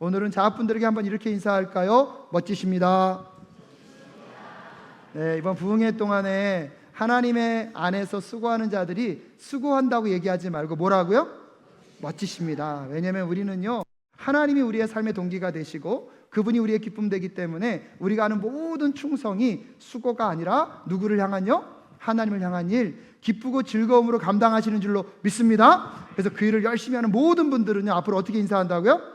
오늘은 자분들에게 한번 이렇게 인사할까요? 멋지십니다. 네, 이번 부흥회 동안에 하나님의 안에서 수고하는 자들이 수고한다고 얘기하지 말고 뭐라고요? 멋지십니다. 왜냐하면 우리는요, 하나님이 우리의 삶의 동기가 되시고 그분이 우리의 기쁨 되기 때문에 우리가 하는 모든 충성이 수고가 아니라 누구를 향한요? 하나님을 향한 일, 기쁘고 즐거움으로 감당하시는 줄로 믿습니다. 그래서 그 일을 열심히 하는 모든 분들은요, 앞으로 어떻게 인사한다고요?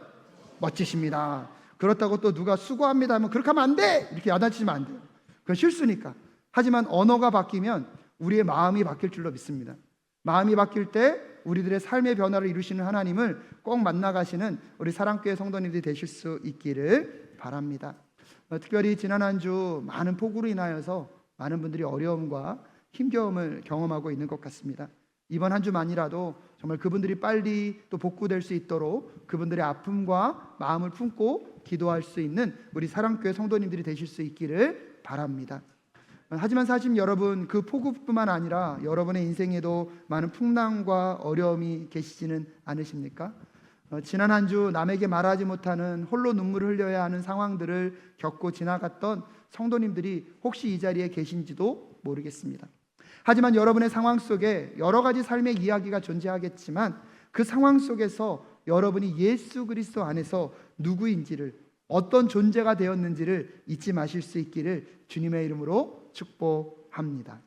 멋지십니다. 그렇다고 또 누가 수고합니다 하면 그렇게 하면 안 돼! 이렇게 야단치면 안 돼요. 그건 실수니까. 하지만 언어가 바뀌면 우리의 마음이 바뀔 줄로 믿습니다. 마음이 바뀔 때 우리들의 삶의 변화를 이루시는 하나님을 꼭 만나가시는 우리 사랑교회 성도님들이 되실 수 있기를 바랍니다. 특별히 지난 한 주 많은 폭우로 인하여서 많은 분들이 어려움과 힘겨움을 경험하고 있는 것 같습니다. 이번 한 주만이라도 정말 그분들이 빨리 또 복구될 수 있도록 그분들의 아픔과 마음을 품고 기도할 수 있는 우리 사랑교회 성도님들이 되실 수 있기를 바랍니다. 하지만 사실 여러분, 그 폭우뿐만 아니라 여러분의 인생에도 많은 풍랑과 어려움이 계시지는 않으십니까? 지난 한 주 남에게 말하지 못하는 홀로 눈물을 흘려야 하는 상황들을 겪고 지나갔던 성도님들이 혹시 이 자리에 계신지도 모르겠습니다. 하지만 여러분의 상황 속에 여러 가지 삶의 이야기가 존재하겠지만 그 상황 속에서 여러분이 예수 그리스도 안에서 누구인지를, 어떤 존재가 되었는지를 잊지 마실 수 있기를 주님의 이름으로 축복합니다.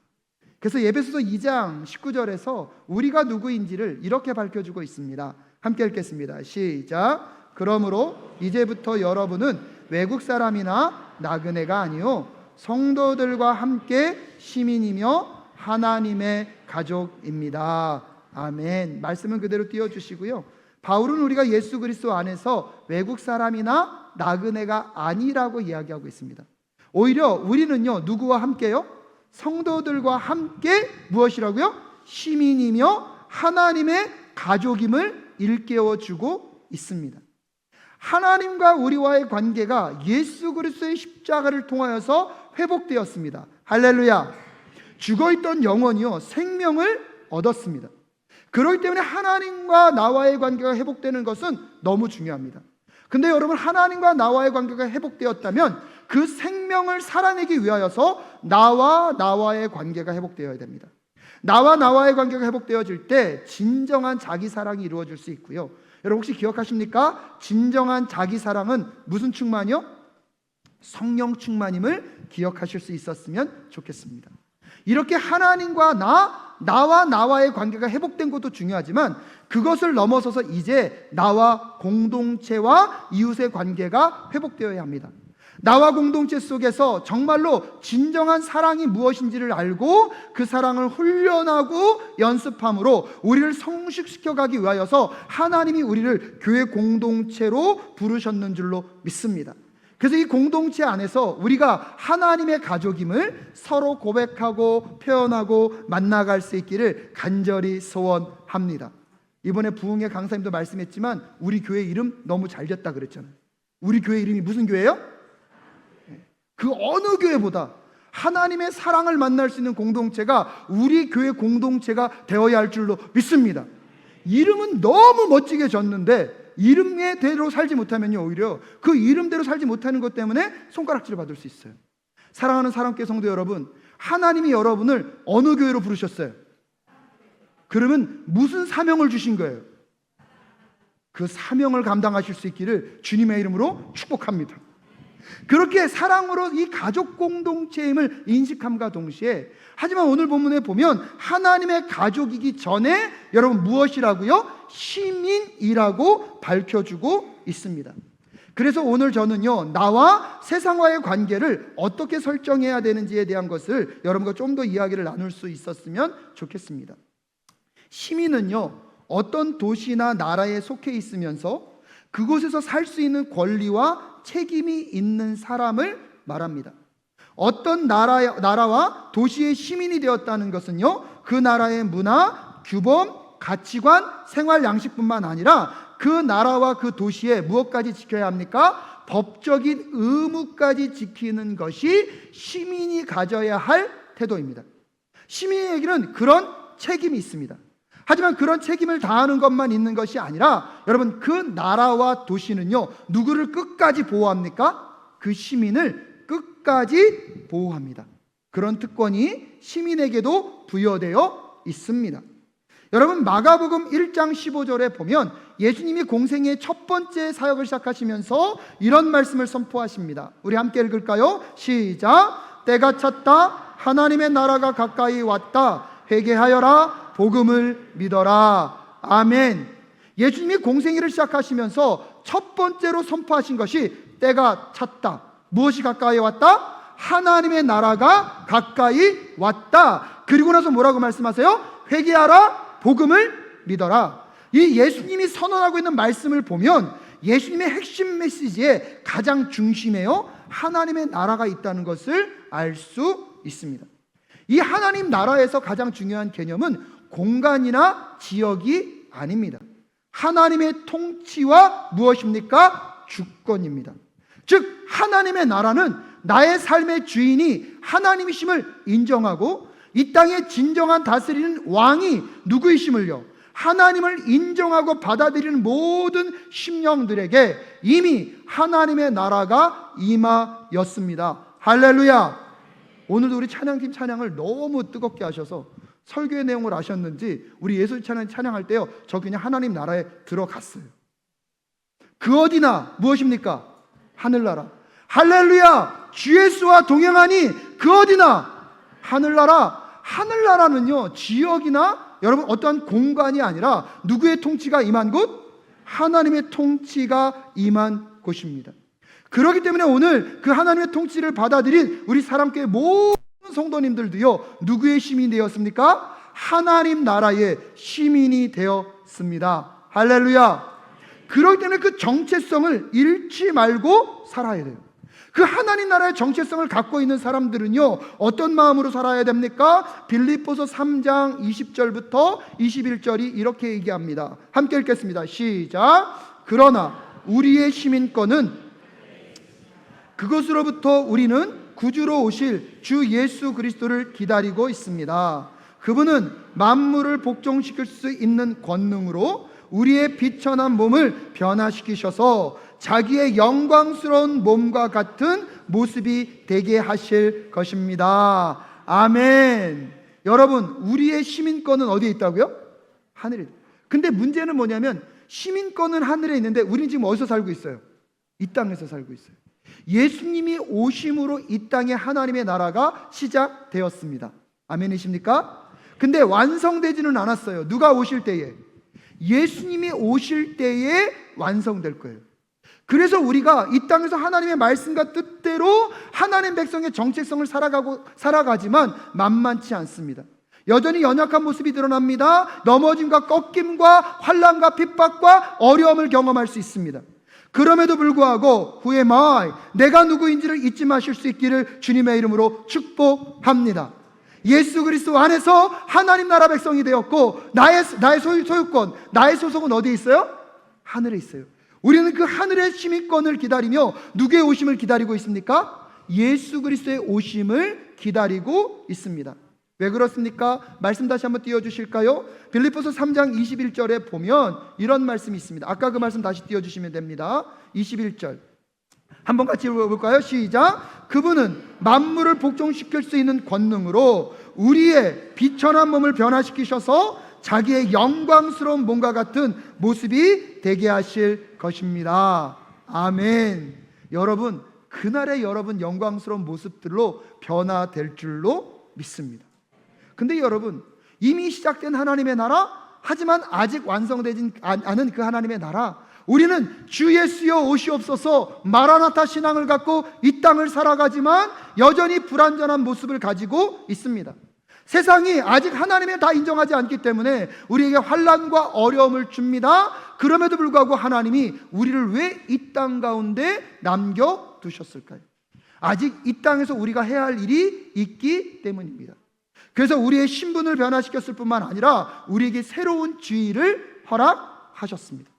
그래서 에베소서 2장 19절에서 우리가 누구인지를 이렇게 밝혀주고 있습니다. 함께 읽겠습니다. 시작. 그러므로 이제부터 여러분은 외국 사람이나 나그네가 아니요 성도들과 함께 시민이며 하나님의 가족입니다. 아멘. 말씀은 그대로 띄워주시고요. 바울은 우리가 예수 그리스도 안에서 외국 사람이나 나그네가 아니라고 이야기하고 있습니다. 오히려 우리는요, 누구와 함께요? 성도들과 함께 무엇이라고요? 시민이며 하나님의 가족임을 일깨워주고 있습니다. 하나님과 우리와의 관계가 예수 그리스도의 십자가를 통하여서 회복되었습니다. 할렐루야. 죽어있던 영혼이요, 생명을 얻었습니다. 그렇기 때문에 하나님과 나와의 관계가 회복되는 것은 너무 중요합니다. 근데 여러분, 하나님과 나와의 관계가 회복되었다면 그 생명을 살아내기 위하여서 나와의 관계가 회복되어야 됩니다. 나와의 관계가 회복되어질 때 진정한 자기 사랑이 이루어질 수 있고요. 여러분 혹시 기억하십니까? 진정한 자기 사랑은 무슨 충만이요? 성령 충만임을 기억하실 수 있었으면 좋겠습니다. 이렇게 하나님과 나와 나와의 관계가 회복된 것도 중요하지만 그것을 넘어서서 이제 나와 공동체와 이웃의 관계가 회복되어야 합니다. 나와 공동체 속에서 정말로 진정한 사랑이 무엇인지를 알고 그 사랑을 훈련하고 연습함으로 우리를 성숙시켜 가기 위하여서 하나님이 우리를 교회 공동체로 부르셨는 줄로 믿습니다. 그래서 이 공동체 안에서 우리가 하나님의 가족임을 서로 고백하고 표현하고 만나갈 수 있기를 간절히 소원합니다. 이번에 부흥회 강사님도 말씀했지만 우리 교회 이름 너무 잘 지었다 그랬잖아요. 우리 교회 이름이 무슨 교회예요? 그 어느 교회보다 하나님의 사랑을 만날 수 있는 공동체가 우리 교회 공동체가 되어야 할 줄로 믿습니다. 이름은 너무 멋지게 졌는데 이름대로 살지 못하면요, 오히려 그 이름대로 살지 못하는 것 때문에 손가락질을 받을 수 있어요. 사랑하는 사랑교회 성도 여러분, 하나님이 여러분을 어느 교회로 부르셨어요? 그러면 무슨 사명을 주신 거예요? 그 사명을 감당하실 수 있기를 주님의 이름으로 축복합니다. 그렇게 사랑으로 이 가족 공동체임을 인식함과 동시에, 하지만 오늘 본문에 보면 하나님의 가족이기 전에 여러분 무엇이라고요? 시민이라고 밝혀주고 있습니다. 그래서 오늘 저는요, 나와 세상과의 관계를 어떻게 설정해야 되는지에 대한 것을 여러분과 좀 더 이야기를 나눌 수 있었으면 좋겠습니다. 시민은요, 어떤 도시나 나라에 속해 있으면서 그곳에서 살 수 있는 권리와 책임이 있는 사람을 말합니다. 어떤 나라와 도시의 시민이 되었다는 것은요, 그 나라의 문화, 규범, 가치관, 생활 양식뿐만 아니라 그 나라와 그 도시에 무엇까지 지켜야 합니까? 법적인 의무까지 지키는 것이 시민이 가져야 할 태도입니다. 시민에게는 그런 책임이 있습니다. 하지만 그런 책임을 다하는 것만 있는 것이 아니라 여러분, 그 나라와 도시는요, 누구를 끝까지 보호합니까? 그 시민을 끝까지 보호합니다. 그런 특권이 시민에게도 부여되어 있습니다. 여러분, 마가복음 1장 15절에 보면 예수님이 공생의 첫 번째 사역을 시작하시면서 이런 말씀을 선포하십니다. 우리 함께 읽을까요? 시작. 때가 찼다. 하나님의 나라가 가까이 왔다. 회개하여라. 복음을 믿어라. 아멘. 예수님이 공생애를 시작하시면서 첫 번째로 선포하신 것이 때가 찼다. 무엇이 가까이 왔다? 하나님의 나라가 가까이 왔다. 그리고 나서 뭐라고 말씀하세요? 회개하라. 복음을 믿어라. 이 예수님이 선언하고 있는 말씀을 보면 예수님의 핵심 메시지의 가장 중심에요, 하나님의 나라가 있다는 것을 알 수 있습니다. 이 하나님 나라에서 가장 중요한 개념은 공간이나 지역이 아닙니다. 하나님의 통치와 무엇입니까? 주권입니다. 즉 하나님의 나라는 나의 삶의 주인이 하나님이심을 인정하고 이 땅의 진정한 다스리는 왕이 누구이심을요, 하나님을 인정하고 받아들이는 모든 심령들에게 이미 하나님의 나라가 임하였습니다. 할렐루야. 오늘도 우리 찬양팀 찬양을 너무 뜨겁게 하셔서 설교의 내용을 아셨는지 우리 예술 찬양할 때요, 저 그냥 하나님 나라에 들어갔어요. 그 어디나 무엇입니까? 하늘나라. 할렐루야. 주 예수와 동행하니 그 어디나 하늘나라. 하늘나라는요, 지역이나 여러분 어떠한 공간이 아니라 누구의 통치가 임한 곳? 하나님의 통치가 임한 곳입니다. 그렇기 때문에 오늘 그 하나님의 통치를 받아들인 우리 사랑교회 모든 성도님들도요, 누구의 시민이 되었습니까? 하나님 나라의 시민이 되었습니다. 할렐루야. 그렇기 때문에 그 정체성을 잃지 말고 살아야 돼요. 그 하나님 나라의 정체성을 갖고 있는 사람들은요, 어떤 마음으로 살아야 됩니까? 빌립보서 3장 20절부터 21절이 이렇게 얘기합니다. 함께 읽겠습니다. 시작. 그러나 우리의 시민권은 그것으로부터 우리는 구주로 오실 주 예수 그리스도를 기다리고 있습니다. 그분은 만물을 복종시킬 수 있는 권능으로 우리의 비천한 몸을 변화시키셔서 자기의 영광스러운 몸과 같은 모습이 되게 하실 것입니다. 아멘. 여러분, 우리의 시민권은 어디에 있다고요? 하늘에. 근데 문제는 뭐냐면 시민권은 하늘에 있는데 우리는 지금 어디서 살고 있어요? 이 땅에서 살고 있어요. 예수님이 오심으로 이 땅에 하나님의 나라가 시작되었습니다. 아멘이십니까? 근데 완성되지는 않았어요. 누가 오실 때에? 예수님이 오실 때에 완성될 거예요. 그래서 우리가 이 땅에서 하나님의 말씀과 뜻대로 하나님 백성의 정체성을 살아가지만 만만치 않습니다. 여전히 연약한 모습이 드러납니다. 넘어짐과 꺾임과 환난과 핍박과 어려움을 경험할 수 있습니다. 그럼에도 불구하고 Who am I? 내가 누구인지를 잊지 마실 수 있기를 주님의 이름으로 축복합니다. 예수 그리스도 안에서 하나님 나라 백성이 되었고 나의 소유권, 나의 소속은 어디에 있어요? 하늘에 있어요. 우리는 그 하늘의 시민권을 기다리며 누구의 오심을 기다리고 있습니까? 예수 그리스도의 오심을 기다리고 있습니다. 왜 그렇습니까? 말씀 다시 한번 띄워주실까요? 빌립보서 3장 21절에 보면 이런 말씀이 있습니다. 아까 그 말씀 다시 띄워주시면 됩니다. 21절 한번 같이 읽어볼까요? 시작. 그분은 만물을 복종시킬 수 있는 권능으로 우리의 비천한 몸을 변화시키셔서 자기의 영광스러운 몸과 같은 모습이 되게 하실 것입니다. 아멘. 여러분, 그날의 여러분 영광스러운 모습들로 변화될 줄로 믿습니다. 근데 여러분, 이미 시작된 하나님의 나라, 하지만 아직 완성되지 않은 그 하나님의 나라, 우리는 주 예수여 오시옵소서 마라나타 신앙을 갖고 이 땅을 살아가지만 여전히 불완전한 모습을 가지고 있습니다. 세상이 아직 하나님을 다 인정하지 않기 때문에 우리에게 환난과 어려움을 줍니다. 그럼에도 불구하고 하나님이 우리를 왜 이 땅 가운데 남겨두셨을까요? 아직 이 땅에서 우리가 해야 할 일이 있기 때문입니다. 그래서 우리의 신분을 변화시켰을 뿐만 아니라 우리에게 새로운 지위를 허락하셨습니다.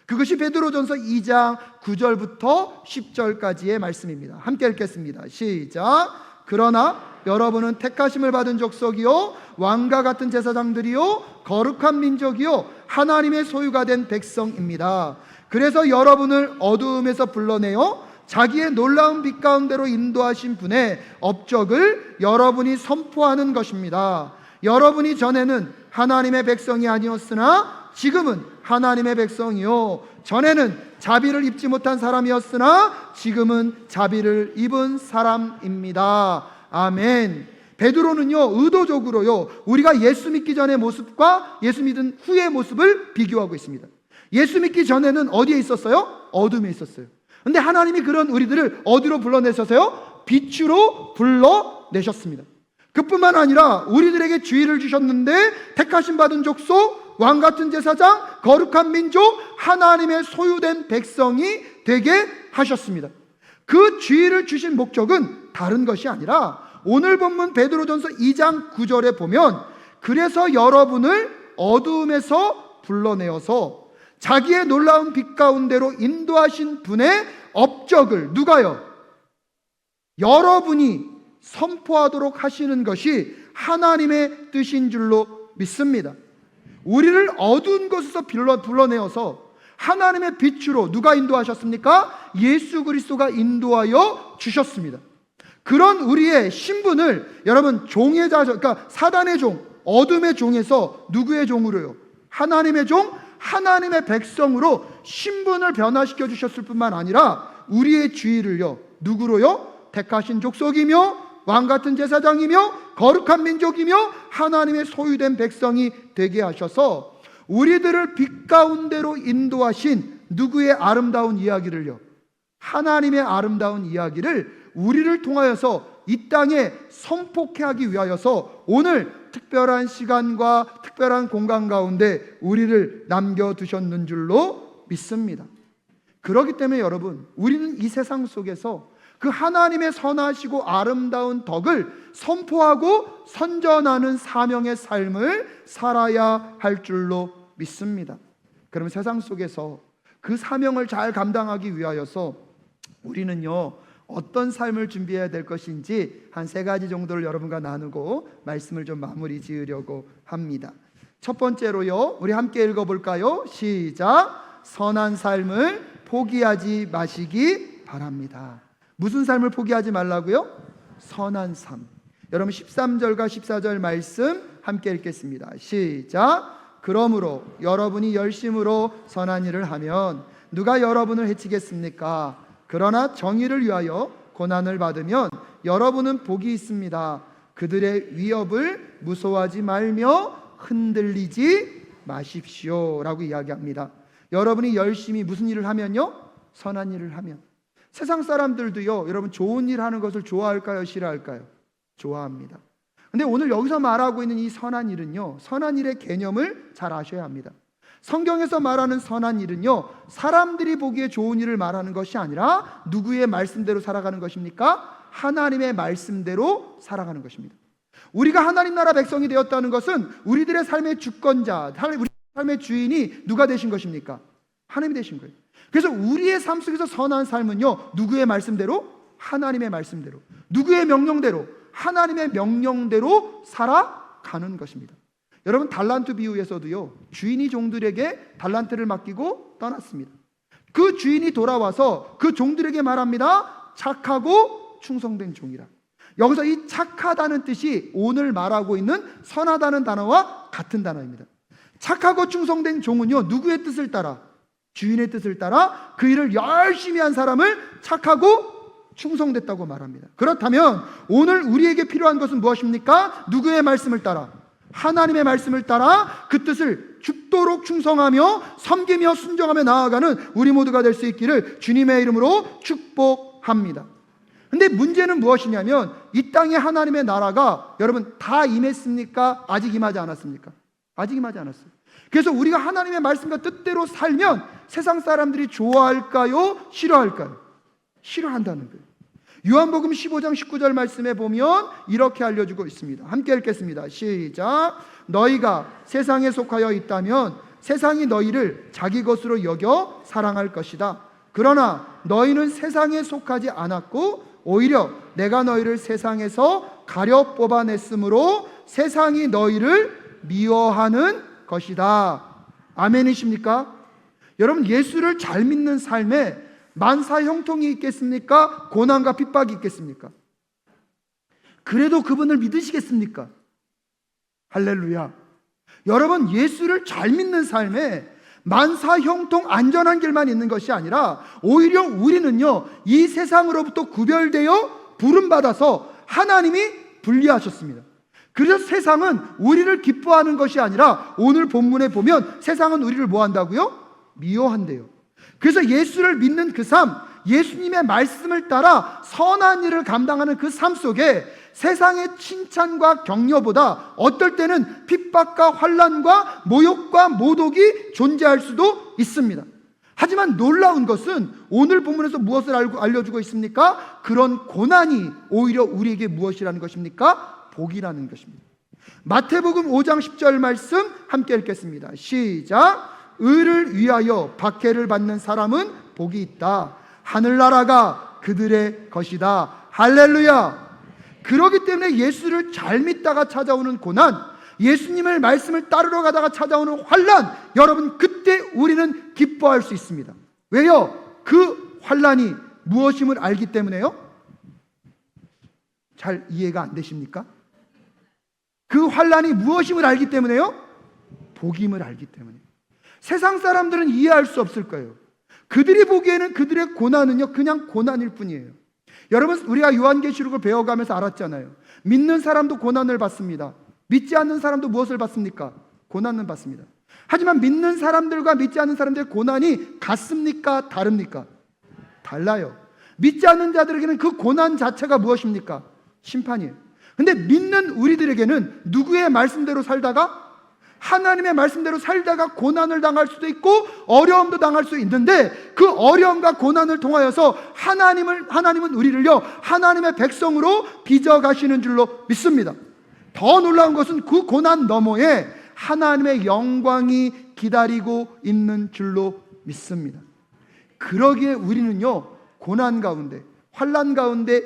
그것이 베드로전서 2장 9절부터 10절까지의 말씀입니다. 함께 읽겠습니다. 시작. 그러나 여러분은 택하심을 받은 족속이요 왕과 같은 제사장들이요 거룩한 민족이요 하나님의 소유가 된 백성입니다. 그래서 여러분을 어두움에서 불러내어 자기의 놀라운 빛 가운데로 인도하신 분의 업적을 여러분이 선포하는 것입니다. 여러분이 전에는 하나님의 백성이 아니었으나 지금은 하나님의 백성이요 전에는 자비를 입지 못한 사람이었으나 지금은 자비를 입은 사람입니다. 아멘. 베드로는요 의도적으로요 우리가 예수 믿기 전의 모습과 예수 믿은 후의 모습을 비교하고 있습니다. 예수 믿기 전에는 어디에 있었어요? 어둠에 있었어요. 근데 하나님이 그런 우리들을 어디로 불러내셔서요? 빛으로 불러내셨습니다. 그뿐만 아니라 우리들에게 지위를 주셨는데 택하심 받은 족속, 왕같은 제사장, 거룩한 민족, 하나님의 소유된 백성이 되게 하셨습니다. 그 지위를 주신 목적은 다른 것이 아니라 오늘 본문 베드로전서 2장 9절에 보면 그래서 여러분을 어두움에서 불러내어서 자기의 놀라운 빛 가운데로 인도하신 분의 업적을 누가요? 여러분이 선포하도록 하시는 것이 하나님의 뜻인 줄로 믿습니다. 우리를 어두운 곳에서 불러내어서 하나님의 빛으로 누가 인도하셨습니까? 예수 그리스도가 인도하여 주셨습니다. 그런 우리의 신분을 여러분 종의 자녀, 그러니까 사단의 종, 어둠의 종에서 누구의 종으로요? 하나님의 종, 하나님의 백성으로 신분을 변화시켜 주셨을 뿐만 아니라 우리의 지위를요 누구로요? 택하신 족속이며 왕같은 제사장이며 거룩한 민족이며 하나님의 소유된 백성이 되게 하셔서 우리들을 빛 가운데로 인도하신 누구의 아름다운 이야기를요? 하나님의 아름다운 이야기를 우리를 통하여서 이 땅에 선포케 하기 위하여서 오늘 특별한 시간과 특별한 공간 가운데 우리를 남겨두셨는 줄로 믿습니다. 그렇기 때문에 여러분 우리는 이 세상 속에서 그 하나님의 선하시고 아름다운 덕을 선포하고 선전하는 사명의 삶을 살아야 할 줄로 믿습니다. 그럼 세상 속에서 그 사명을 잘 감당하기 위하여서 우리는요 어떤 삶을 준비해야 될 것인지 한 3가지 정도를 여러분과 나누고 말씀을 좀 마무리 지으려고 합니다. 첫 번째로요 우리 함께 읽어볼까요? 시작. 선한 삶을 포기하지 마시기 바랍니다. 무슨 삶을 포기하지 말라고요? 선한 삶. 여러분 13절과 14절 말씀 함께 읽겠습니다. 시작. 그러므로 여러분이 열심으로 선한 일을 하면 누가 여러분을 해치겠습니까? 그러나 정의를 위하여 고난을 받으면 여러분은 복이 있습니다. 그들의 위협을 무서워하지 말며 흔들리지 마십시오 라고 이야기합니다. 여러분이 열심히 무슨 일을 하면요? 선한 일을 하면. 세상 사람들도요 여러분 좋은 일 하는 것을 좋아할까요? 싫어할까요? 좋아합니다. 근데 오늘 여기서 말하고 있는 이 선한 일은요 선한 일의 개념을 잘 아셔야 합니다. 성경에서 말하는 선한 일은요 사람들이 보기에 좋은 일을 말하는 것이 아니라 누구의 말씀대로 살아가는 것입니까? 하나님의 말씀대로 살아가는 것입니다. 우리가 하나님 나라 백성이 되었다는 것은 우리들의 삶의 주권자, 우리 삶의 주인이 누가 되신 것입니까? 하나님이 되신 거예요. 그래서 우리의 삶 속에서 선한 삶은요 누구의 말씀대로? 하나님의 말씀대로. 누구의 명령대로? 하나님의 명령대로 살아가는 것입니다. 여러분 달란트 비유에서도요 주인이 종들에게 달란트를 맡기고 떠났습니다. 그 주인이 돌아와서 그 종들에게 말합니다. 착하고 충성된 종이라. 여기서 이 착하다는 뜻이 오늘 말하고 있는 선하다는 단어와 같은 단어입니다. 착하고 충성된 종은요 누구의 뜻을 따라? 주인의 뜻을 따라 그 일을 열심히 한 사람을 착하고 충성됐다고 말합니다. 그렇다면 오늘 우리에게 필요한 것은 무엇입니까? 누구의 말씀을 따라? 하나님의 말씀을 따라 그 뜻을 죽도록 충성하며 섬기며 순종하며 나아가는 우리 모두가 될 수 있기를 주님의 이름으로 축복합니다. 근데 문제는 무엇이냐면 이 땅에 하나님의 나라가 여러분 다 임했습니까? 아직 임하지 않았습니까? 아직 임하지 않았어요. 그래서 우리가 하나님의 말씀과 뜻대로 살면 세상 사람들이 좋아할까요? 싫어할까요? 싫어한다는 거예요. 요한복음 15장 19절 말씀에 보면 이렇게 알려주고 있습니다. 함께 읽겠습니다. 시작. 너희가 세상에 속하여 있다면 세상이 너희를 자기 것으로 여겨 사랑할 것이다. 그러나 너희는 세상에 속하지 않았고 오히려 내가 너희를 세상에서 가려 뽑아냈으므로 세상이 너희를 미워하는 것이다. 아멘이십니까? 여러분, 예수를 잘 믿는 삶에 만사 형통이 있겠습니까? 고난과 핍박이 있겠습니까? 그래도 그분을 믿으시겠습니까? 할렐루야. 여러분, 예수를 잘 믿는 삶에 만사 형통 안전한 길만 있는 것이 아니라 오히려 우리는요, 이 세상으로부터 구별되어 부름받아서 하나님이 분리하셨습니다. 그래서 세상은 우리를 기뻐하는 것이 아니라 오늘 본문에 보면 세상은 우리를 뭐 한다고요? 미워한대요. 그래서 예수를 믿는 그 삶, 예수님의 말씀을 따라 선한 일을 감당하는 그 삶 속에 세상의 칭찬과 격려보다 어떨 때는 핍박과 환난과 모욕과 모독이 존재할 수도 있습니다. 하지만 놀라운 것은 오늘 본문에서 무엇을 알려주고 있습니까? 그런 고난이 오히려 우리에게 무엇이라는 것입니까? 복이라는 것입니다. 마태복음 5장 10절 말씀 함께 읽겠습니다. 시작. 의를 위하여 박해를 받는 사람은 복이 있다. 하늘나라가 그들의 것이다. 할렐루야. 그렇기 때문에 예수를 잘 믿다가 찾아오는 고난, 예수님의 말씀을 따르러 가다가 찾아오는 환난, 여러분, 그때 우리는 기뻐할 수 있습니다. 왜요? 그 환난이 무엇임을 알기 때문에요. 잘 이해가 안 되십니까? 그 환난이 무엇임을 알기 때문에요. 복임을 알기 때문에. 세상 사람들은 이해할 수 없을 거예요. 그들이 보기에는 그들의 고난은요, 그냥 고난일 뿐이에요. 여러분, 우리가 요한계시록을 배워가면서 알았잖아요. 믿는 사람도 고난을 받습니다. 믿지 않는 사람도 무엇을 받습니까? 고난을 받습니다. 하지만 믿는 사람들과 믿지 않는 사람들의 고난이 같습니까? 다릅니까? 달라요. 믿지 않는 자들에게는 그 고난 자체가 무엇입니까? 심판이에요. 근데 믿는 우리들에게는 누구의 말씀대로 살다가, 하나님의 말씀대로 살다가 고난을 당할 수도 있고 어려움도 당할 수 있는데, 그 어려움과 고난을 통하여서 하나님은 우리를요, 하나님의 백성으로 빚어가시는 줄로 믿습니다. 더 놀라운 것은 그 고난 너머에 하나님의 영광이 기다리고 있는 줄로 믿습니다. 그러기에 우리는요, 고난 가운데, 환난 가운데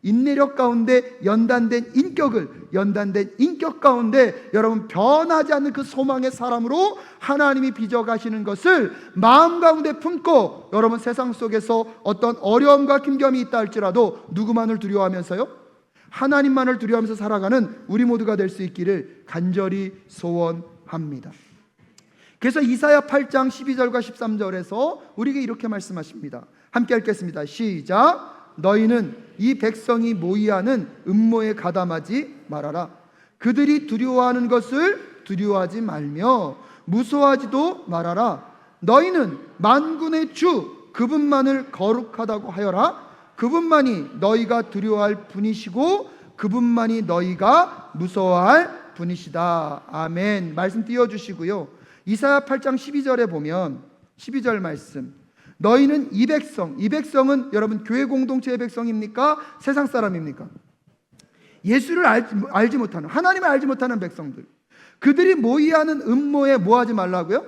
인내력 가운데 연단된 인격 가운데 여러분, 변하지 않는 그 소망의 사람으로 하나님이 빚어가시는 것을 마음 가운데 품고, 여러분, 세상 속에서 어떤 어려움과 힘겨움이 있다 할지라도 누구만을 두려워하면서요? 하나님만을 두려워하면서 살아가는 우리 모두가 될 수 있기를 간절히 소원합니다. 그래서 이사야 8장 12절과 13절에서 우리에게 이렇게 말씀하십니다. 함께 읽겠습니다. 시작. 너희는 이 백성이 모의하는 음모에 가담하지 말아라. 그들이 두려워하는 것을 두려워하지 말며 무서워하지도 말아라. 너희는 만군의 주 그분만을 거룩하다고 하여라. 그분만이 너희가 두려워할 분이시고 그분만이 너희가 무서워할 분이시다. 아멘. 말씀 띄워주시고요. 이사야 8장 12절에 보면 12절 말씀, 너희는 이 백성은 여러분 교회 공동체의 백성입니까? 세상 사람입니까? 예수를 알지 못하는, 하나님을 알지 못하는 백성들, 그들이 모의하는 음모에 뭐하지 말라고요?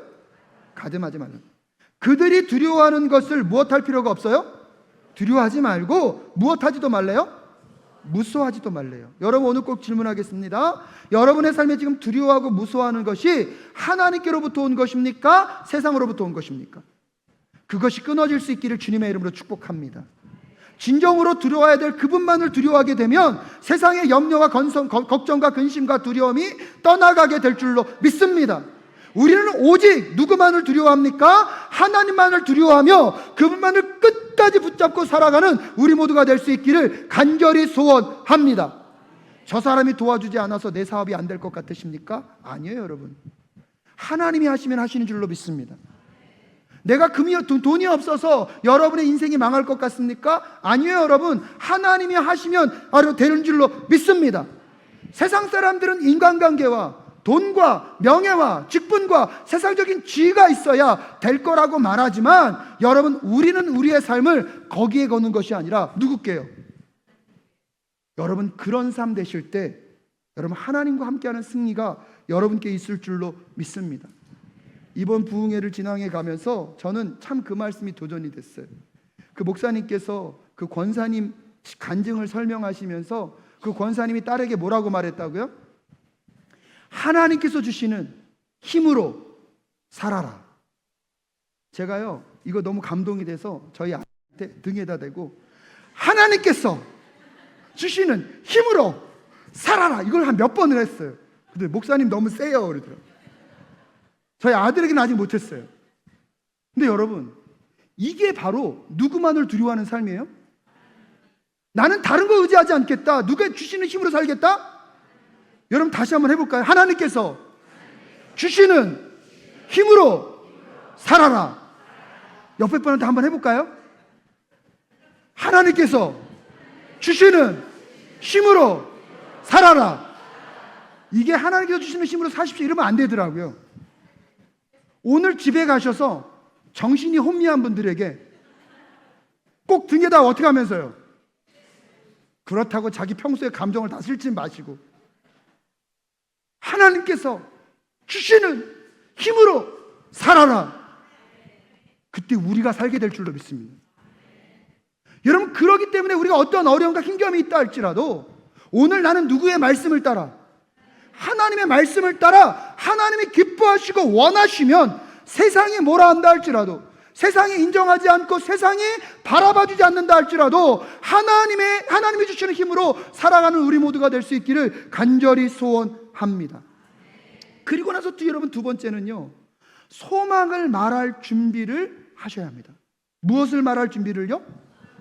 가담하지 말라. 그들이 두려워하는 것을 무엇할 필요가 없어요? 두려워하지 말고 무엇하지도 말래요? 무서워하지도 말래요. 여러분, 오늘 꼭 질문하겠습니다. 여러분의 삶에 지금 두려워하고 무서워하는 것이 하나님께로부터 온 것입니까? 세상으로부터 온 것입니까? 그것이 끊어질 수 있기를 주님의 이름으로 축복합니다. 진정으로 두려워해야 될 그분만을 두려워하게 되면 세상의 염려와 걱정과 근심과 두려움이 떠나가게 될 줄로 믿습니다. 우리는 오직 누구만을 두려워합니까? 하나님만을 두려워하며 그분만을 끝까지 붙잡고 살아가는 우리 모두가 될 수 있기를 간절히 소원합니다. 저 사람이 도와주지 않아서 내 사업이 안 될 것 같으십니까? 아니에요, 여러분. 하나님이 하시면 하시는 줄로 믿습니다. 내가 돈이 없어서 여러분의 인생이 망할 것 같습니까? 아니에요, 여러분. 하나님이 하시면 바로 되는 줄로 믿습니다. 세상 사람들은 인간관계와 돈과 명예와 직분과 세상적인 지위가 있어야 될 거라고 말하지만, 여러분, 우리는 우리의 삶을 거기에 거는 것이 아니라 누구께요? 여러분, 그런 삶 되실 때 여러분, 하나님과 함께하는 승리가 여러분께 있을 줄로 믿습니다. 이번 부흥회를 진행해 가면서 저는 참 그 말씀이 도전이 됐어요. 그 목사님께서 그 권사님 간증을 설명하시면서 그 권사님이 딸에게 뭐라고 말했다고요? 하나님께서 주시는 힘으로 살아라. 제가요 이거 너무 감동이 돼서 저희 아이한테 등에다 대고 하나님께서 주시는 힘으로 살아라 이걸 한 몇 번을 했어요. 근데 목사님 너무 세요 그러더라고요. 저희 아들에게는 아직 못했어요. 근데 여러분 이게 바로 누구만을 두려워하는 삶이에요? 나는 다른 거 의지하지 않겠다. 누가 주시는 힘으로 살겠다? 여러분 다시 한번 해볼까요? 하나님께서 주시는 힘으로 살아라. 옆에 분한테 한번 해볼까요? 하나님께서 주시는 힘으로 살아라. 이게 하나님께서 주시는 힘으로 사십시오 이러면 안 되더라고요. 오늘 집에 가셔서 정신이 혼미한 분들에게 꼭 등에다 어떻게 하면서요? 그렇다고 자기 평소에 감정을 다 실지 마시고 하나님께서 주시는 힘으로 살아라. 그때 우리가 살게 될 줄로 믿습니다. 여러분 그렇기 때문에 우리가 어떤 어려움과 힘겨움이 있다 할지라도 오늘 나는 누구의 말씀을 따라 하나님의 말씀을 따라 하나님이 기뻐하시고 원하시면 세상이 뭐라 한다 할지라도 세상이 인정하지 않고 세상이 바라봐주지 않는다 할지라도 하나님이 주시는 힘으로 살아가는 우리 모두가 될 수 있기를 간절히 소원합니다. 그리고 나서 여러분 두 번째는요 소망을 말할 준비를 하셔야 합니다. 무엇을 말할 준비를요?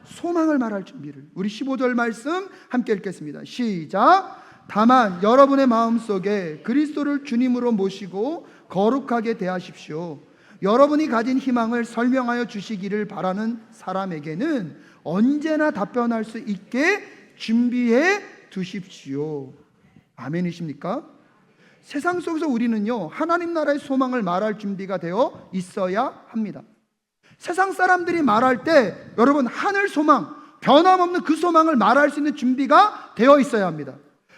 소망을 말할 준비를. 우리 15절 말씀 함께 읽겠습니다. 시작. 다만 여러분의 마음속에 그리스도를 주님으로 모시고 거룩하게 대하십시오. 여러분이 가진 희망을 설명하여 주시기를 바라는 사람에게는 언제나 답변할 수 있게 준비해 두십시오. 아멘이십니까? 세상 속에서 우리는요 하나님 나라의 소망을 말할 준비가 되어 있어야 합니다. 세상 사람들이 말할 때 여러분 하늘 소망, 변함없는 그 소망을 말할 수 있는 준비가 되어 있어야 합니다.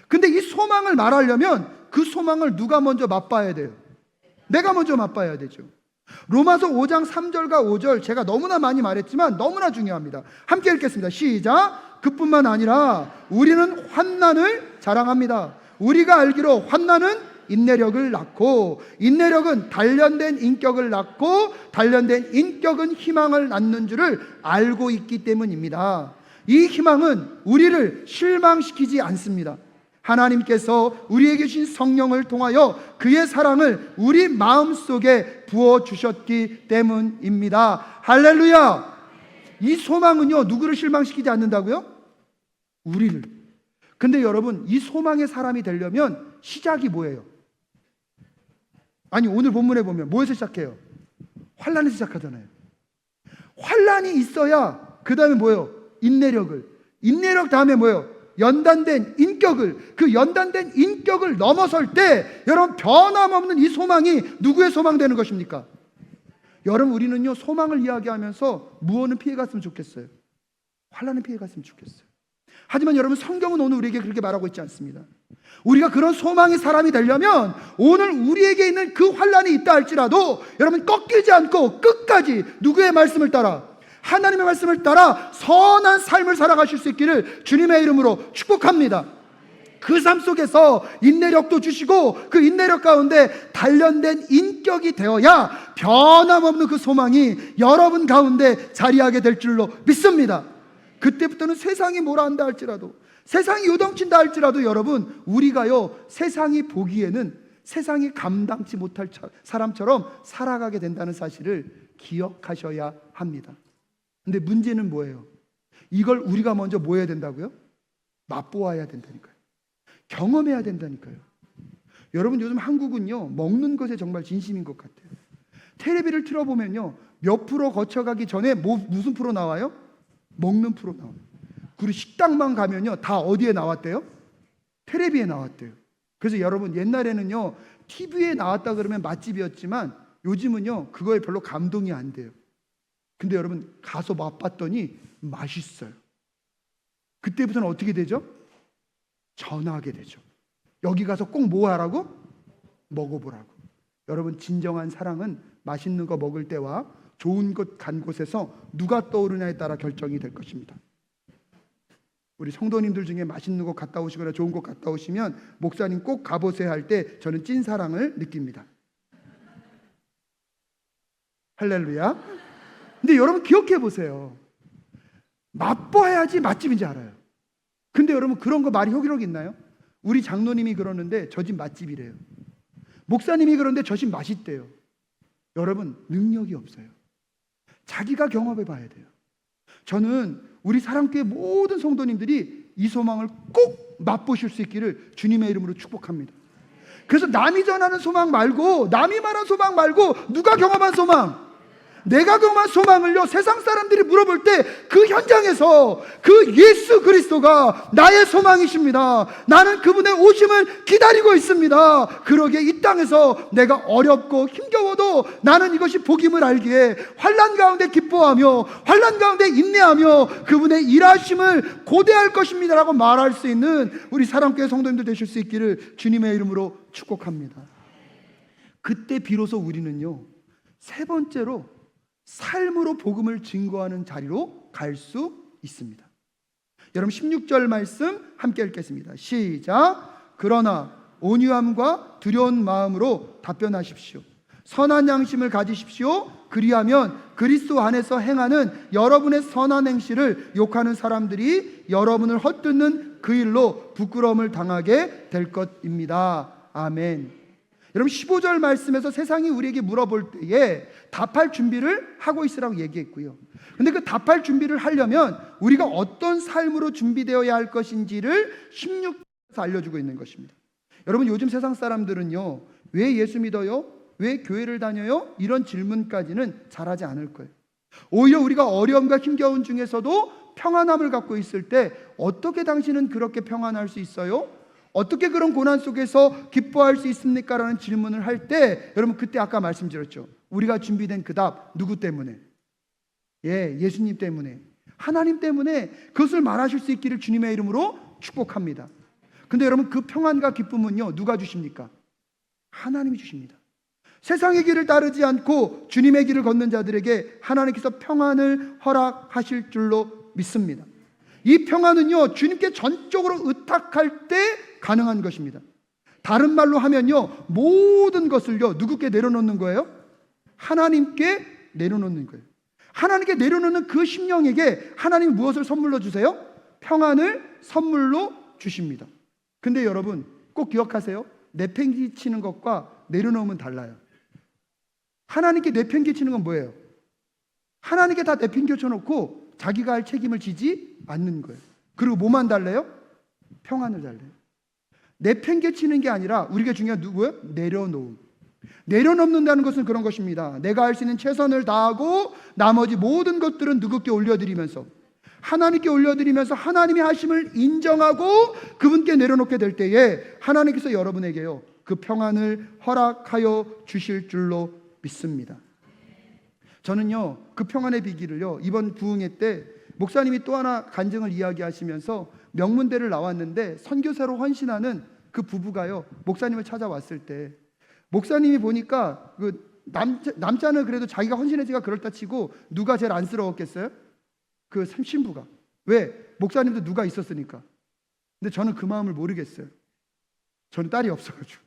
근데 이 소망을 말하려면 그 소망을 누가 먼저 맛봐야 돼요? 내가 먼저 맛봐야 되죠. 로마서 5장 3절과 5절 제가 너무나 많이 말했지만 너무나 중요합니다. 함께 읽겠습니다. 시작. 그뿐만 아니라 우리는 환난을 자랑합니다. 우리가 알기로 환난은 인내력을 낳고 인내력은 단련된 인격을 낳고 단련된 인격은 희망을 낳는 줄을 알고 있기 때문입니다. 이 희망은 우리를 실망시키지 않습니다. 하나님께서 우리에게 주신 성령을 통하여 그의 사랑을 우리 마음속에 부어주셨기 때문입니다. 할렐루야. 이 소망은요 누구를 실망시키지 않는다고요? 우리를. 근데 여러분 이 소망의 사람이 되려면 시작이 뭐예요? 아니 오늘 본문에 보면 뭐에서 시작해요? 환난에서 시작하잖아요. 환난이 있어야 그 다음에 뭐예요? 인내력을. 인내력 다음에 뭐예요? 연단된 인격을. 그 연단된 인격을 넘어설 때 여러분 변함없는 이 소망이 누구의 소망 되는 것입니까? 여러분 우리는요 소망을 이야기하면서 무엇은 피해갔으면 좋겠어요? 환난은 피해갔으면 좋겠어요. 하지만 여러분 성경은 오늘 우리에게 그렇게 말하고 있지 않습니다. 우리가 그런 소망의 사람이 되려면 오늘 우리에게 있는 그 환난이 있다 할지라도 여러분 꺾이지 않고 끝까지 누구의 말씀을 따라? 하나님의 말씀을 따라 선한 삶을 살아가실 수 있기를 주님의 이름으로 축복합니다. 그 삶 속에서 인내력도 주시고 그 인내력 가운데 단련된 인격이 되어야 변함없는 그 소망이 여러분 가운데 자리하게 될 줄로 믿습니다. 그때부터는 세상이 뭐라 한다 할지라도 세상이 요동친다 할지라도 여러분 우리가요 세상이 보기에는 세상이 감당치 못할 사람처럼 살아가게 된다는 사실을 기억하셔야 합니다. 근데 문제는 뭐예요? 이걸 우리가 먼저 뭐 해야 된다고요? 맛보아야 된다니까요. 경험해야 된다니까요. 여러분 요즘 한국은요 먹는 것에 정말 진심인 것 같아요. 텔레비를 틀어보면요 몇 프로 거쳐가기 전에 무슨 프로 나와요? 먹는 프로 나와요. 그리고 식당만 가면요 다 어디에 나왔대요? 텔레비에 나왔대요. 그래서 여러분 옛날에는요 TV에 나왔다 그러면 맛집이었지만 요즘은요 그거에 별로 감동이 안 돼요. 근데 여러분 가서 맛봤더니 맛있어요. 그때부터는 어떻게 되죠? 전하게 되죠. 여기 가서 꼭 뭐 하라고? 먹어보라고. 여러분 진정한 사랑은 맛있는 거 먹을 때와 좋은 곳 간 곳에서 누가 떠오르냐에 따라 결정이 될 것입니다. 우리 성도님들 중에 맛있는 곳 갔다 오시거나 좋은 곳 갔다 오시면 목사님 꼭 가보세요 할 때 저는 찐 사랑을 느낍니다. 할렐루야. 근데 여러분 기억해 보세요. 맛봐야지 맛집인지 알아요. 근데 여러분 그런 거 말이 호기록 있나요? 우리 장로님이 그러는데 저 집 맛집이래요. 목사님이 그러는데 저 집 맛있대요. 여러분 능력이 없어요. 자기가 경험해 봐야 돼요. 저는 우리 사랑교회 모든 성도님들이 이 소망을 꼭 맛보실 수 있기를 주님의 이름으로 축복합니다. 그래서 남이 전하는 소망 말고, 남이 말한 소망 말고 누가 경험한 소망, 내가 경험한 소망을요 세상 사람들이 물어볼 때 그 현장에서 그 예수 그리스도가 나의 소망이십니다. 나는 그분의 오심을 기다리고 있습니다. 그러기에 이 땅에서 내가 어렵고 힘겨워도 나는 이것이 복임을 알기에 환난 가운데 기뻐하며 환난 가운데 인내하며 그분의 일하심을 고대할 것입니다 라고 말할 수 있는 우리 사랑교회 성도님들 되실 수 있기를 주님의 이름으로 축복합니다. 그때 비로소 우리는요 세 번째로 삶으로 복음을 증거하는 자리로 갈 수 있습니다. 여러분 16절 말씀 함께 읽겠습니다. 시작. 그러나 온유함과 두려운 마음으로 답변하십시오. 선한 양심을 가지십시오. 그리하면 그리스도 안에서 행하는 여러분의 선한 행실을 욕하는 사람들이 여러분을 헛듣는 그 일로 부끄러움을 당하게 될 것입니다. 아멘. 여러분 15절 말씀에서 세상이 우리에게 물어볼 때에 답할 준비를 하고 있으라고 얘기했고요. 근데 그 답할 준비를 하려면 우리가 어떤 삶으로 준비되어야 할 것인지를 16절에서 알려주고 있는 것입니다. 여러분 요즘 세상 사람들은요 왜 예수 믿어요? 왜 교회를 다녀요? 이런 질문까지는 잘하지 않을 거예요. 오히려 우리가 어려움과 힘겨운 중에서도 평안함을 갖고 있을 때 어떻게 당신은 그렇게 평안할 수 있어요? 어떻게 그런 고난 속에서 기뻐할 수 있습니까? 라는 질문을 할 때 여러분 그때 아까 말씀드렸죠. 우리가 준비된 그 답 누구 때문에? 예수님 때문에, 하나님 때문에 그것을 말하실 수 있기를 주님의 이름으로 축복합니다. 근데 여러분 그 평안과 기쁨은요 누가 주십니까? 하나님이 주십니다. 세상의 길을 따르지 않고 주님의 길을 걷는 자들에게 하나님께서 평안을 허락하실 줄로 믿습니다. 이 평안은요 주님께 전적으로 의탁할 때 가능한 것입니다. 다른 말로 하면요 모든 것을요 누구께 내려놓는 거예요? 하나님께 내려놓는 거예요. 하나님께 내려놓는 그 심령에게 하나님이 무엇을 선물로 주세요? 평안을 선물로 주십니다. 근데 여러분 꼭 기억하세요. 내팽개치는 것과 내려놓으면 달라요. 하나님께 내팽개치는 건 뭐예요? 하나님께 다 내팽개쳐 놓고 자기가 할 책임을 지지 않는 거예요. 그리고 뭐만 달래요? 평안을 달래요. 내팽개치는 게 아니라 우리가 중요한 누구예요? 내려놓음. 내려놓는다는 것은 그런 것입니다. 내가 할 수 있는 최선을 다하고 나머지 모든 것들은 누구께 올려드리면서 하나님께 올려드리면서 하나님이 하심을 인정하고 그분께 내려놓게 될 때에 하나님께서 여러분에게요 그 평안을 허락하여 주실 줄로 믿습니다. 저는요 그 평안의 비기를요 이번 부흥회 때 목사님이 또 하나 간증을 이야기하시면서 명문대를 나왔는데 선교사로 헌신하는 그 부부가요 목사님을 찾아왔을 때 목사님이 보니까 그 남자는 그래도 자기가 헌신해지가 그렇다 치고 누가 제일 안쓰러웠겠어요? 그 신부가. 왜? 목사님도 누가 있었으니까. 근데 저는 그 마음을 모르겠어요. 저는 딸이 없어가지고.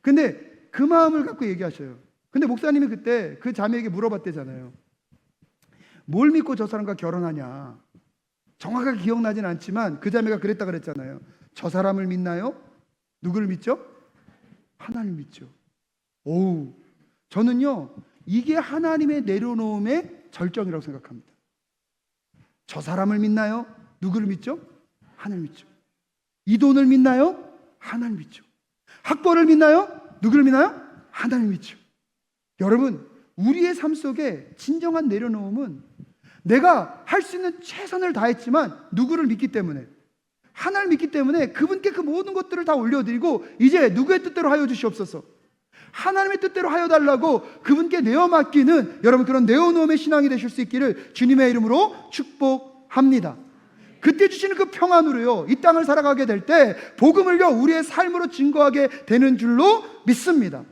근데 그 마음을 갖고 얘기하셔요. 근데 목사님이 그때 그 자매에게 물어봤대잖아요. 뭘 믿고 저 사람과 결혼하냐? 정확하게 기억나진 않지만 그 자매가 그랬다 그랬잖아요. 저 사람을 믿나요? 누구를 믿죠? 하나님 믿죠. 오우, 저는요 이게 하나님의 내려놓음의 절정이라고 생각합니다. 저 사람을 믿나요? 누구를 믿죠? 하나님 믿죠. 이 돈을 믿나요? 하나님 믿죠. 학벌을 믿나요? 누구를 믿나요? 하나님 믿죠. 여러분 우리의 삶 속에 진정한 내려놓음은 내가 할 수 있는 최선을 다했지만 누구를 믿기 때문에, 하나님을 믿기 때문에 그분께 그 모든 것들을 다 올려드리고 이제 누구의 뜻대로 하여 주시옵소서, 하나님의 뜻대로 하여 달라고 그분께 내어 맡기는 여러분 그런 내어놓음의 신앙이 되실 수 있기를 주님의 이름으로 축복합니다. 그때 주시는 그 평안으로요 이 땅을 살아가게 될 때 복음을요 우리의 삶으로 증거하게 되는 줄로 믿습니다.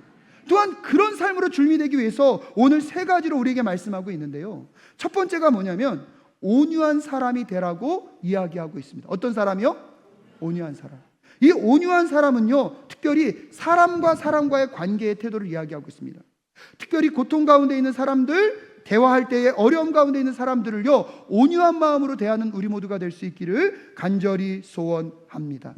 또한 그런 삶으로 준비되기 위해서 오늘 세 가지로 우리에게 말씀하고 있는데요, 첫 번째가 뭐냐면 온유한 사람이 되라고 이야기하고 있습니다. 어떤 사람이요? 온유한 사람. 이 온유한 사람은요, 특별히 사람과 사람과의 관계의 태도를 이야기하고 있습니다. 특별히 고통 가운데 있는 사람들, 대화할 때에 어려움 가운데 있는 사람들을요, 온유한 마음으로 대하는 우리 모두가 될 수 있기를 간절히 소원합니다.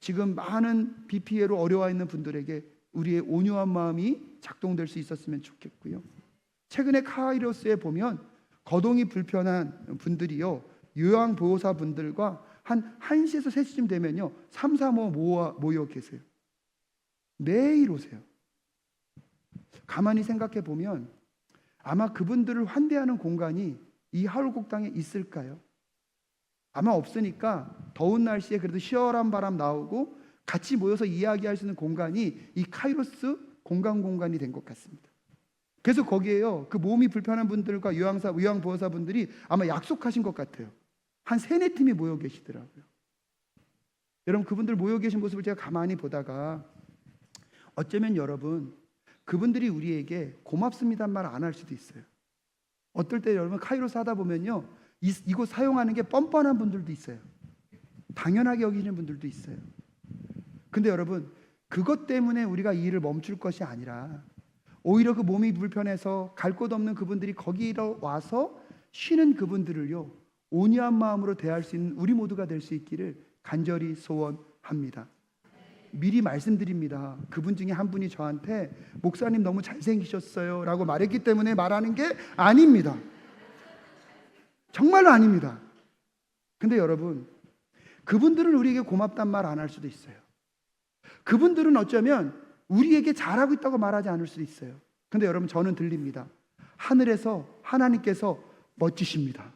지금 많은 비 피해로 어려워 있는 분들에게 우리의 온유한 마음이 작동될 수 있었으면 좋겠고요. 최근에 카이로스에 보면 거동이 불편한 분들이요, 요양보호사 분들과 한 1시에서 3시쯤 되면요 3, 4모 모여 계세요. 매일 오세요. 가만히 생각해 보면 아마 그분들을 환대하는 공간이 이 하울곡당에 있을까요? 아마 없으니까 더운 날씨에 그래도 시원한 바람 나오고 같이 모여서 이야기할 수 있는 공간이 이 카이로스 공간이 된 것 같습니다. 그래서 거기에요, 그 몸이 불편한 분들과 요양보호사 분들이 아마 약속하신 것 같아요. 한 3-4팀이 모여 계시더라고요. 여러분, 그분들 모여 계신 모습을 제가 가만히 보다가 어쩌면 여러분, 그분들이 우리에게 고맙습니다는 말 안 할 수도 있어요. 어떨 때 여러분 카이로스 하다 보면요, 이곳 사용하는 게 뻔뻔한 분들도 있어요. 당연하게 여기는 분들도 있어요. 근데 여러분, 그것 때문에 우리가 이 일을 멈출 것이 아니라 오히려 그 몸이 불편해서 갈 곳 없는 그분들이 거기로 와서 쉬는 그분들을요, 온유한 마음으로 대할 수 있는 우리 모두가 될 수 있기를 간절히 소원합니다. 미리 말씀드립니다. 그분 중에 한 분이 저한테 목사님 너무 잘생기셨어요 라고 말했기 때문에 말하는 게 아닙니다. 정말로 아닙니다. 근데 여러분, 그분들은 우리에게 고맙단 말 안 할 수도 있어요. 그분들은 어쩌면 우리에게 잘하고 있다고 말하지 않을 수도 있어요. 근데 여러분, 저는 들립니다. 하늘에서 하나님께서 멋지십니다.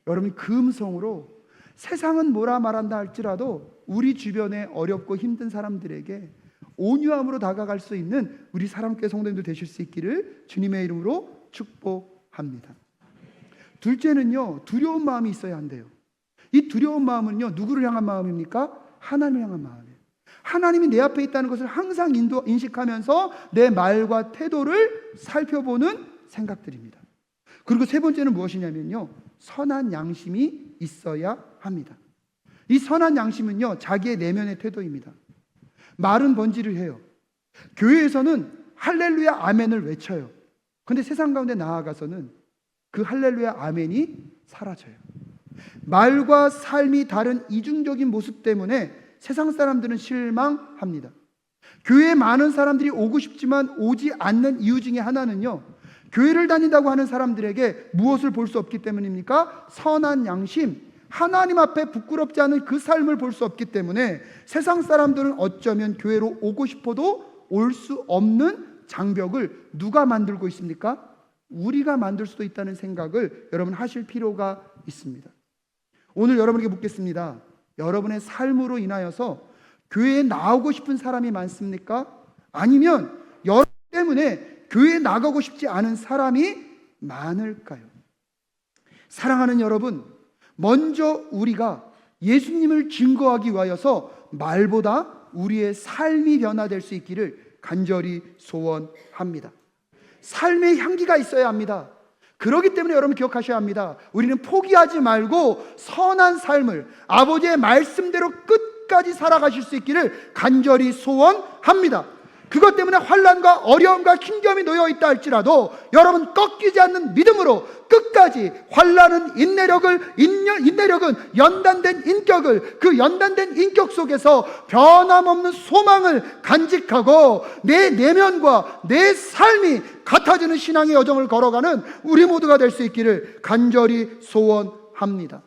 여러분, 그 음성으로 세상은 뭐라 말한다 할지라도 우리 주변에 어렵고 힘든 사람들에게 온유함으로 다가갈 수 있는 우리 사랑교회 성도님들 되실 수 있기를 주님의 이름으로 축복합니다. 둘째는요, 두려운 마음이 있어야 한대요. 이 두려운 마음은요, 누구를 향한 마음입니까? 하나님을 향한 마음이에요. 하나님이 내 앞에 있다는 것을 항상 인식하면서 내 말과 태도를 살펴보는 생각들입니다. 그리고 세 번째는 무엇이냐면요, 선한 양심이 있어야 합니다. 이 선한 양심은요, 자기의 내면의 태도입니다. 말은 번지를 해요. 교회에서는 할렐루야 아멘을 외쳐요. 그런데 세상 가운데 나아가서는 그 할렐루야 아멘이 사라져요. 말과 삶이 다른 이중적인 모습 때문에 세상 사람들은 실망합니다. 교회에 많은 사람들이 오고 싶지만 오지 않는 이유 중에 하나는요, 교회를 다닌다고 하는 사람들에게 무엇을 볼 수 없기 때문입니까? 선한 양심, 하나님 앞에 부끄럽지 않은 그 삶을 볼 수 없기 때문에 세상 사람들은 어쩌면 교회로 오고 싶어도 올 수 없는 장벽을 누가 만들고 있습니까? 우리가 만들 수도 있다는 생각을 여러분 하실 필요가 있습니다. 오늘 여러분에게 묻겠습니다. 여러분의 삶으로 인하여서 교회에 나오고 싶은 사람이 많습니까? 아니면 여러분 때문에 교회에 나가고 싶지 않은 사람이 많을까요? 사랑하는 여러분, 먼저 우리가 예수님을 증거하기 위하여서 말보다 우리의 삶이 변화될 수 있기를 간절히 소원합니다. 삶의 향기가 있어야 합니다. 그렇기 때문에 여러분 기억하셔야 합니다. 우리는 포기하지 말고 선한 삶을 아버지의 말씀대로 끝까지 살아가실 수 있기를 간절히 소원합니다. 그것 때문에 환난과 어려움과 힘겨움이 놓여 있다 할지라도 여러분 꺾이지 않는 믿음으로 끝까지 환난은 인내력은 연단된 인격을, 그 연단된 인격 속에서 변함없는 소망을 간직하고 내 내면과 내 삶이 같아지는 신앙의 여정을 걸어가는 우리 모두가 될 수 있기를 간절히 소원합니다.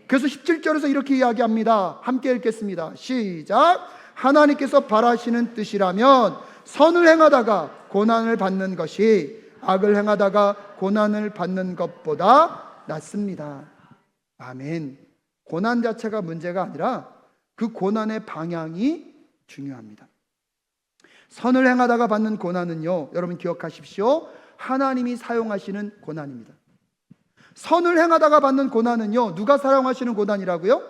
그래서 17절에서 이렇게 이야기합니다. 함께 읽겠습니다. 시작. 하나님께서 바라시는 뜻이라면 선을 행하다가 고난을 받는 것이 악을 행하다가 고난을 받는 것보다 낫습니다. 아멘. 고난 자체가 문제가 아니라 그 고난의 방향이 중요합니다. 선을 행하다가 받는 고난은요, 여러분 기억하십시오. 하나님이 사용하시는 고난입니다. 선을 행하다가 받는 고난은요, 누가 사용하시는 고난이라고요?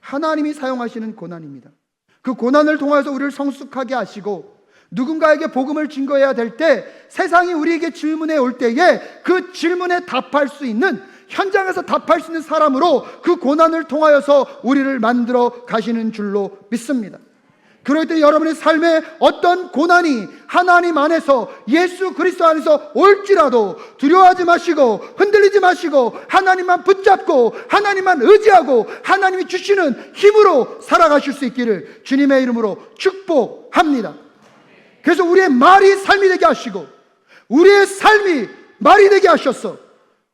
하나님이 사용하시는 고난입니다. 그 고난을 통해서 우리를 성숙하게 하시고 누군가에게 복음을 증거해야 될 때 세상이 우리에게 질문해 올 때에 그 질문에 답할 수 있는 현장에서 답할 수 있는 사람으로 그 고난을 통하여서 우리를 만들어 가시는 줄로 믿습니다. 그럴 때 여러분의 삶에 어떤 고난이 하나님 안에서 예수 그리스도 안에서 올지라도 두려워하지 마시고 흔들리지 마시고 하나님만 붙잡고 하나님만 의지하고 하나님이 주시는 힘으로 살아가실 수 있기를 주님의 이름으로 축복합니다. 그래서 우리의 말이 삶이 되게 하시고 우리의 삶이 말이 되게 하셔서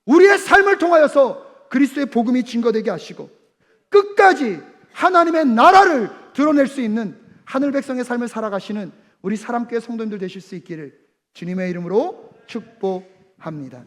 우리의 삶을 통하여서 그리스도의 복음이 증거되게 하시고 끝까지 하나님의 나라를 드러낼 수 있는 하늘 백성의 삶을 살아가시는 우리 사람교회 성도님들 되실 수 있기를 주님의 이름으로 축복합니다.